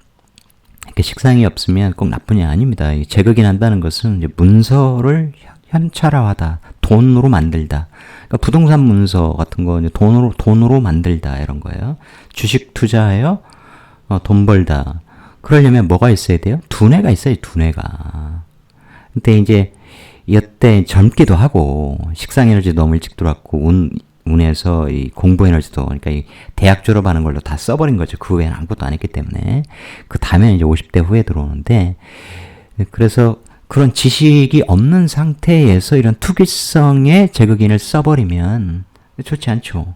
이렇게 식상이 없으면 꼭 나쁜 게 아닙니다. 제극이 난다는 것은 이제 문서를 현찰화하다, 돈으로 만들다. 그러니까 부동산 문서 같은 거 이제 돈으로 만들다 이런 거예요. 주식 투자하여 돈 벌다. 그러려면 뭐가 있어야 돼요? 두뇌가 있어요, 두뇌가. 근데 이제 이때 젊기도 하고 식상 에너지 너무 일찍 들어왔고 운에서 이 공부 에너지도 그러니까 이 대학 졸업하는 걸로 다 써버린 거죠. 그 외에는 아무것도 안 했기 때문에 그 다음에 이제 50대 후에 들어오는데 그래서 그런 지식이 없는 상태에서 이런 투기성의 제극인을 써버리면 좋지 않죠.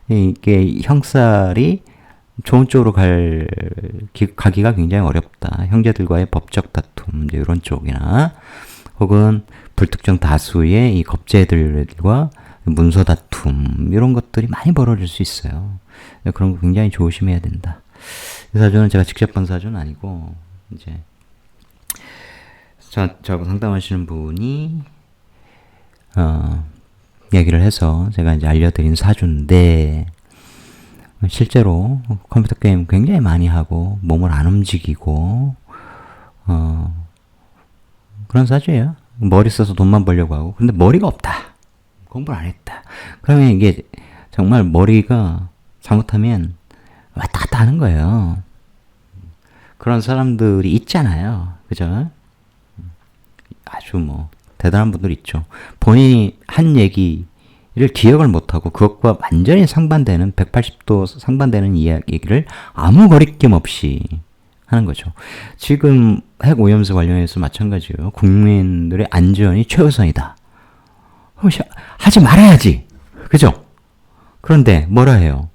이게 형살이 좋은 쪽으로 가기가 굉장히 어렵다. 형제들과의 법적 다툼, 이제 이런 쪽이나, 혹은 불특정 다수의 이 겁제들과 문서 다툼, 이런 것들이 많이 벌어질 수 있어요. 그런 거 굉장히 조심해야 된다. 이 사주는 제가 직접 본 사주는 아니고, 이제, 저하고 상담하시는 분이, 얘기를 해서 제가 이제 알려드린 사주인데, 실제로 컴퓨터 게임 굉장히 많이 하고 몸을 안 움직이고 그런 사주예요. 머리 써서 돈만 벌려고 하고 근데 머리가 없다. 공부를 안 했다. 그러면 이게 정말 머리가 잘못하면 왔다 갔다 하는 거예요. 그런 사람들이 있잖아요. 그죠? 아주 뭐 대단한 분들 있죠. 본인이 한 얘기 를 기억을 못하고 그것과 완전히 상반되는 180도 상반되는 이야기를 아무 거리낌 없이 하는 거죠. 지금 핵 오염수 관련해서 마찬가지예요. 국민들의 안전이 최우선이다. 하지 말아야지. 그죠? 그런데 뭐라 해요?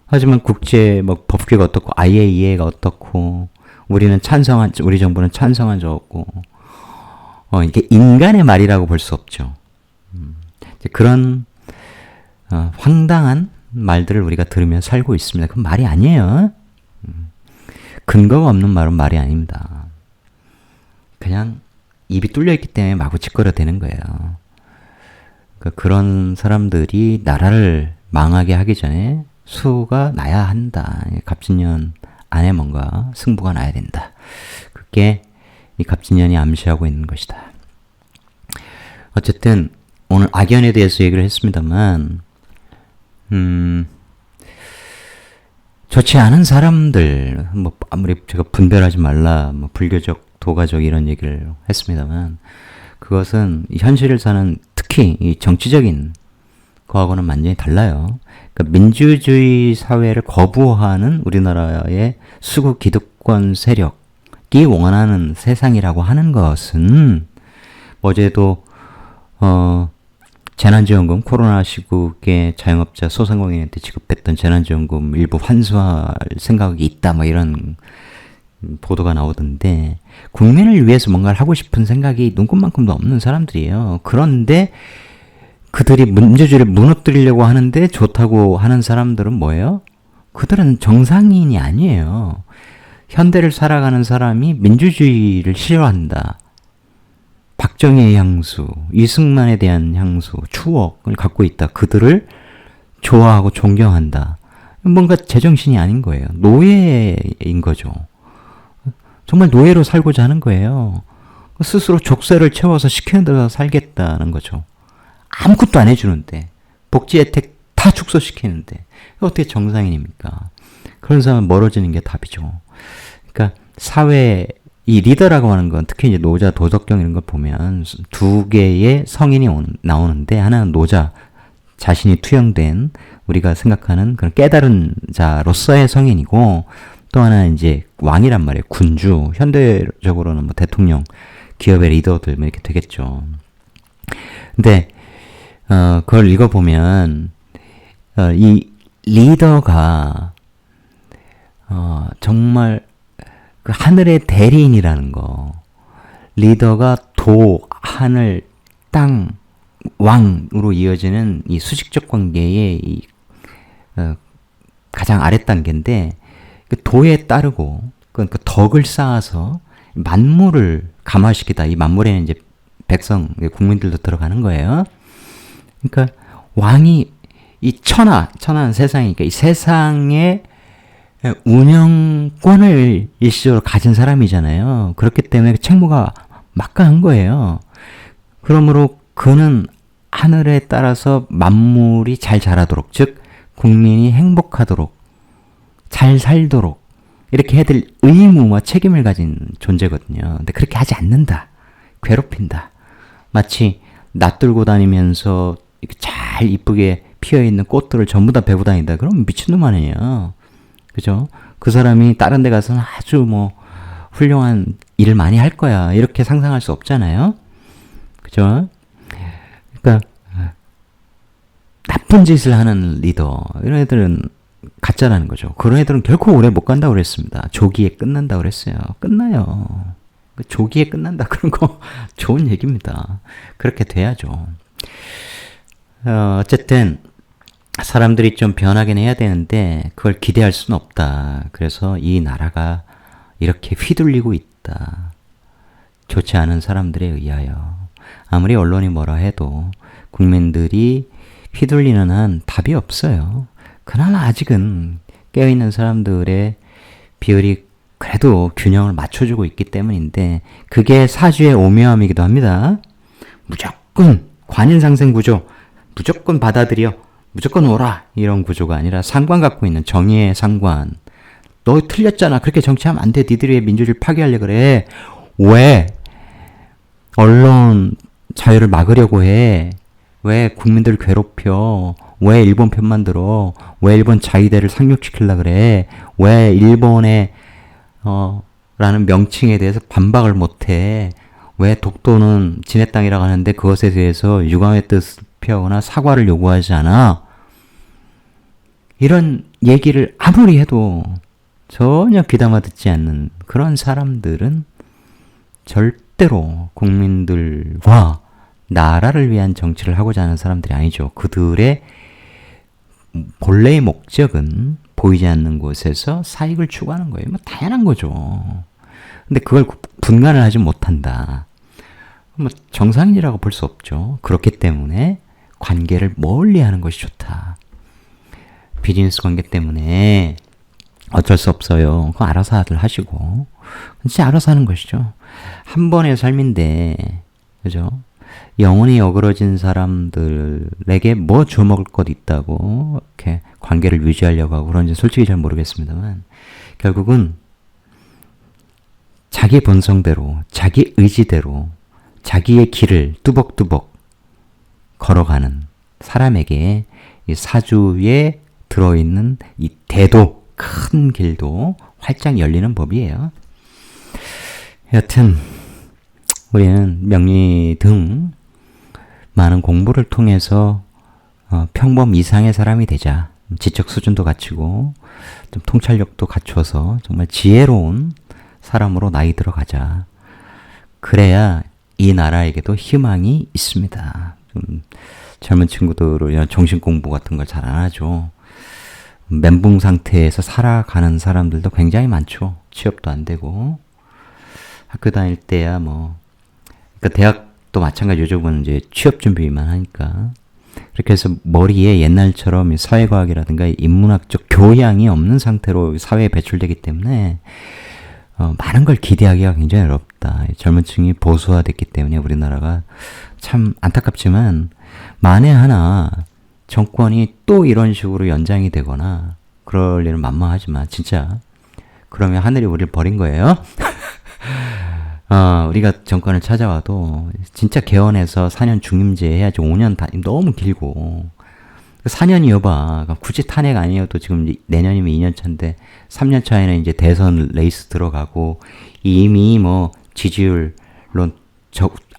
하지만 국제 뭐 법규가 어떻고 IAEA가 어떻고 우리 정부는 찬성한 적 없고 이게 인간의 말이라고 볼 수 없죠. 그런 황당한 말들을 우리가 들으며 살고 있습니다. 그건 말이 아니에요. 근거가 없는 말은 말이 아닙니다. 그냥 입이 뚫려 있기 때문에 마구 짓거려대는 거예요. 그러니까 그런 사람들이 나라를 망하게 하기 전에 수가 나야 한다. 갑진년 안에 뭔가 승부가 나야 된다. 그게 이 갑진년이 암시하고 있는 것이다. 어쨌든 오늘 악연에 대해서 얘기를 했습니다만 좋지 않은 사람들, 뭐 아무리 제가 분별하지 말라, 뭐 불교적, 도가적 이런 얘기를 했습니다만 그것은 현실을 사는 특히 이 정치적인 거하고는 완전히 달라요. 그러니까 민주주의 사회를 거부하는 우리나라의 수구 기득권 세력이 원하는 세상이라고 하는 것은 어제도 재난지원금, 코로나 시국에 자영업자 소상공인한테 지급했던 재난지원금 일부 환수할 생각이 있다, 뭐 이런 보도가 나오던데, 국민을 위해서 뭔가를 하고 싶은 생각이 눈꽃만큼도 없는 사람들이에요. 그런데 그들이 민주주의를 무너뜨리려고 하는데 좋다고 하는 사람들은 뭐예요? 그들은 정상인이 아니에요. 현대를 살아가는 사람이 민주주의를 싫어한다. 박정희의 향수, 이승만에 대한 향수, 추억을 갖고 있다. 그들을 좋아하고 존경한다. 뭔가 제정신이 아닌 거예요. 노예인 거죠. 정말 노예로 살고자 하는 거예요. 스스로 족쇄를 채워서 시키는 대로 살겠다는 거죠. 아무것도 안 해주는데, 복지 혜택 다 축소시키는데 어떻게 정상인입니까? 그런 사람은 멀어지는 게 답이죠. 그러니까 사회 이 리더라고 하는 건 특히 이제 노자, 도덕경 이런 걸 보면 두 개의 성인이 나오는데, 하나는 노자, 자신이 투영된 우리가 생각하는 그런 깨달은 자로서의 성인이고, 또 하나는 이제 왕이란 말이에요. 군주, 현대적으로는 뭐 대통령, 기업의 리더들 뭐 이렇게 되겠죠. 근데 그걸 읽어보면 이 리더가 정말 그 하늘의 대리인이라는 거, 리더가 도, 하늘, 땅, 왕으로 이어지는 이 수직적 관계의 이 가장 아랫 단계인데, 그 도에 따르고 그 덕을 쌓아서 만물을 감화시키다. 이 만물에는 이제 백성, 국민들도 들어가는 거예요. 그러니까 왕이 이 천하는 세상이니까 이 세상의 운영권을 일시적으로 가진 사람이잖아요. 그렇기 때문에 책무가 막강한 거예요. 그러므로 그는 하늘에 따라서 만물이 잘 자라도록, 즉 국민이 행복하도록, 잘 살도록 이렇게 해야 될 의무와 책임을 가진 존재거든요. 근데 그렇게 하지 않는다. 괴롭힌다. 마치 낯들고 다니면서 잘 이쁘게 피어있는 꽃들을 전부 다 베고 다닌다. 그럼 미친놈 아니에요. 그죠? 그 사람이 다른 데 가서는 아주 뭐 훌륭한 일을 많이 할 거야. 이렇게 상상할 수 없잖아요. 그죠? 그러니까 나쁜 짓을 하는 리더, 이런 애들은 가짜라는 거죠. 그런 애들은 결코 오래 못 간다고 그랬습니다. 조기에 끝난다고 그랬어요. 끝나요. 조기에 끝난다. 그런 거 좋은 얘기입니다. 그렇게 돼야죠. 어쨌든 사람들이 좀 변하긴 해야 되는데 그걸 기대할 수는 없다. 그래서 이 나라가 이렇게 휘둘리고 있다. 좋지 않은 사람들에 의하여. 아무리 언론이 뭐라 해도 국민들이 휘둘리는 한 답이 없어요. 그나마 아직은 깨어있는 사람들의 비율이 그래도 균형을 맞춰주고 있기 때문인데, 그게 사주의 오묘함이기도 합니다. 무조건 관인상생 구조, 무조건 받아들여, 무조건 오라, 이런 구조가 아니라 상관 갖고 있는 정의의 상관. 너 틀렸잖아. 그렇게 정치하면 안 돼. 니들이 왜 민주주의 파괴하려고 그래. 왜 언론 자유를 막으려고 해. 왜 국민들을 괴롭혀. 왜 일본 편만 들어. 왜 일본 자위대를 상륙시키려고 그래. 왜 일본의 라는 명칭에 대해서 반박을 못해. 왜 독도는 지네 땅이라고 하는데 그것에 대해서 유감의 뜻을 표하거나 사과를 요구하지 않아. 이런 얘기를 아무리 해도 전혀 귀담아 듣지 않는 그런 사람들은 절대로 국민들과 나라를 위한 정치를 하고자 하는 사람들이 아니죠. 그들의 본래의 목적은 보이지 않는 곳에서 사익을 추구하는 거예요. 뭐 당연한 거죠. 근데 그걸 분간을 하지 못한다. 뭐 정상인이라고 볼 수 없죠. 그렇기 때문에 관계를 멀리 하는 것이 좋다. 비즈니스 관계 때문에 어쩔 수 없어요. 그거 알아서 다들 하시고. 진짜 알아서 하는 것이죠. 한 번의 삶인데, 그죠? 영혼이 어그러진 사람들에게 뭐 주워먹을 것 있다고 이렇게 관계를 유지하려고 하고 그런지 솔직히 잘 모르겠습니다만, 결국은 자기 본성대로, 자기 의지대로, 자기의 길을 뚜벅뚜벅 걸어가는 사람에게 이 사주에 들어있는 이 대도, 큰 길도 활짝 열리는 법이에요. 여튼 우리는 명리 등 많은 공부를 통해서 평범 이상의 사람이 되자. 지적 수준도 갖추고 좀 통찰력도 갖춰서 정말 지혜로운 사람으로 나이 들어가자. 그래야 이 나라에게도 희망이 있습니다. 좀 젊은 친구들은 정신 공부 같은 걸 잘 안 하죠. 멘붕 상태에서 살아가는 사람들도 굉장히 많죠. 취업도 안 되고 학교 다닐 때야 그러니까 대학도 마찬가지. 요즘은 이제 취업 준비만 하니까 그렇게 해서 머리에 옛날처럼 사회과학이라든가 인문학적 교양이 없는 상태로 사회에 배출되기 때문에 많은 걸 기대하기가 굉장히 어렵다. 젊은 층이 보수화됐기 때문에 우리나라가 참 안타깝지만 만에 하나 정권이 또 이런 식으로 연장이 되거나 그럴 일은 만만하지만 진짜 그러면 하늘이 우리를 버린 거예요. 우리가 정권을 찾아와도 진짜 개헌해서 4년 중임제 해야지. 5년 너무 길고 4년이어봐. 굳이 탄핵 아니어도 지금 내년이면 2년 차인데 3년 차에는 이제 대선 레이스 들어가고 이미 지지율론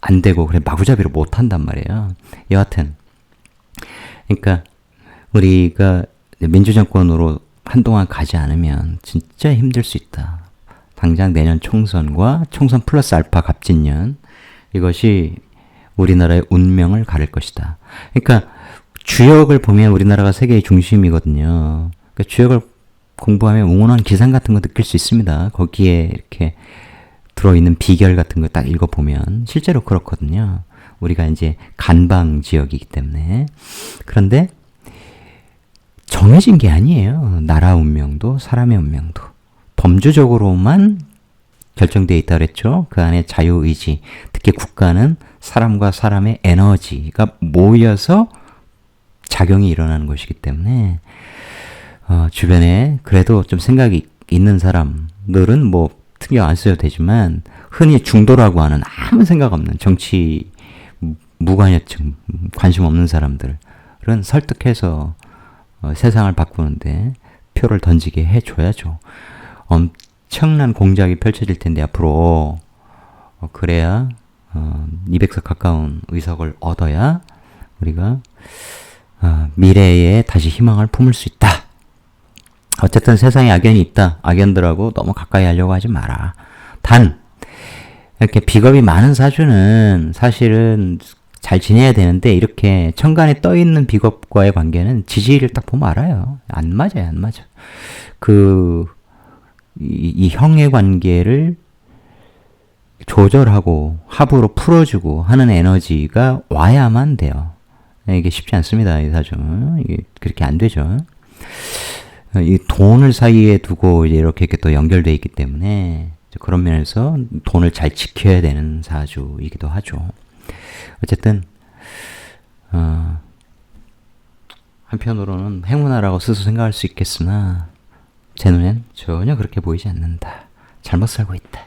안 되고 그래 마구잡이로 못 한단 말이에요. 여하튼 그러니까 우리가 민주정권으로 한동안 가지 않으면 진짜 힘들 수 있다. 당장 내년 총선과 총선 플러스 알파 갑진년 이것이 우리나라의 운명을 가를 것이다. 그러니까 주역을 보면 우리나라가 세계의 중심이거든요. 그러니까 주역을 공부하면 웅운한 기상 같은 거 느낄 수 있습니다. 거기에 이렇게 들어있는 비결 같은 거 딱 읽어보면 실제로 그렇거든요. 우리가 이제 간방 지역이기 때문에. 그런데 정해진 게 아니에요. 나라 운명도 사람의 운명도. 범주적으로만 결정되어 있다 그랬죠. 그 안에 자유의지, 특히 국가는 사람과 사람의 에너지가 모여서 작용이 일어나는 것이기 때문에 주변에 그래도 좀 생각이 있는 사람들은 신경 안 써도 되지만 흔히 중도라고 하는 아무 생각 없는 정치 무관여층, 관심 없는 사람들은 설득해서 세상을 바꾸는데 표를 던지게 해줘야죠. 엄청난 공작이 펼쳐질 텐데 앞으로 그래야 200석 가까운 의석을 얻어야 우리가 미래에 다시 희망을 품을 수 있다. 어쨌든 세상에 악연이 있다. 악연들하고 너무 가까이 하려고 하지 마라. 단 이렇게 비겁이 많은 사주는 사실은 잘 지내야 되는데 이렇게 천간에 떠있는 비겁과의 관계는 지지를 딱 보면 알아요. 안 맞아요. 안 맞아. 이 형의 관계를 조절하고 합으로 풀어주고 하는 에너지가 와야만 돼요. 이게 쉽지 않습니다. 이 사주는. 이게 그렇게 안 되죠. 이 돈을 사이에 두고 이렇게 또 연결되어 있기 때문에 그런 면에서 돈을 잘 지켜야 되는 사주이기도 하죠. 어쨌든 한편으로는 행운아라고 스스로 생각할 수 있겠으나 제 눈엔 전혀 그렇게 보이지 않는다. 잘못 살고 있다.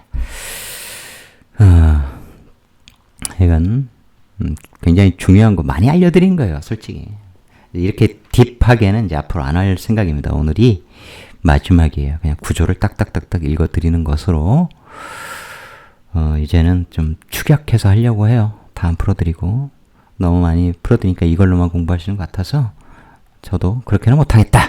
이건 굉장히 중요한 거 많이 알려드린 거예요. 솔직히. 이렇게 딥하게는 이제 앞으로 안 할 생각입니다. 오늘이 마지막이에요. 그냥 구조를 딱딱딱딱 읽어드리는 것으로 이제는 좀 축약해서 하려고 해요. 다 안 풀어드리고 너무 많이 풀어드리니까 이걸로만 공부하시는 것 같아서 저도 그렇게는 못하겠다.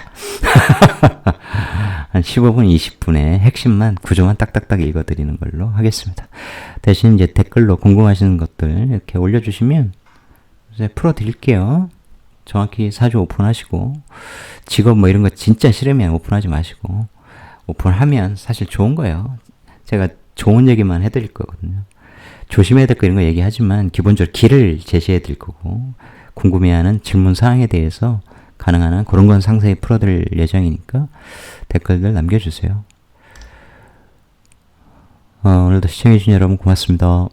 한 15분, 20분의 핵심만, 구조만 딱딱딱 읽어드리는 걸로 하겠습니다. 대신 이제 댓글로 궁금하시는 것들 이렇게 올려주시면 이제 풀어드릴게요. 정확히 사주 오픈하시고 직업 이런 거 진짜 싫으면 오픈하지 마시고 오픈하면 사실 좋은 거예요. 제가 좋은 얘기만 해드릴 거거든요. 조심해야 될 거 이런 거 얘기하지만 기본적으로 길을 제시해 드릴 거고 궁금해하는 질문 사항에 대해서 가능한 한 그런 건 상세히 풀어드릴 예정이니까 댓글들 남겨주세요. 오늘도 시청해주신 여러분 고맙습니다.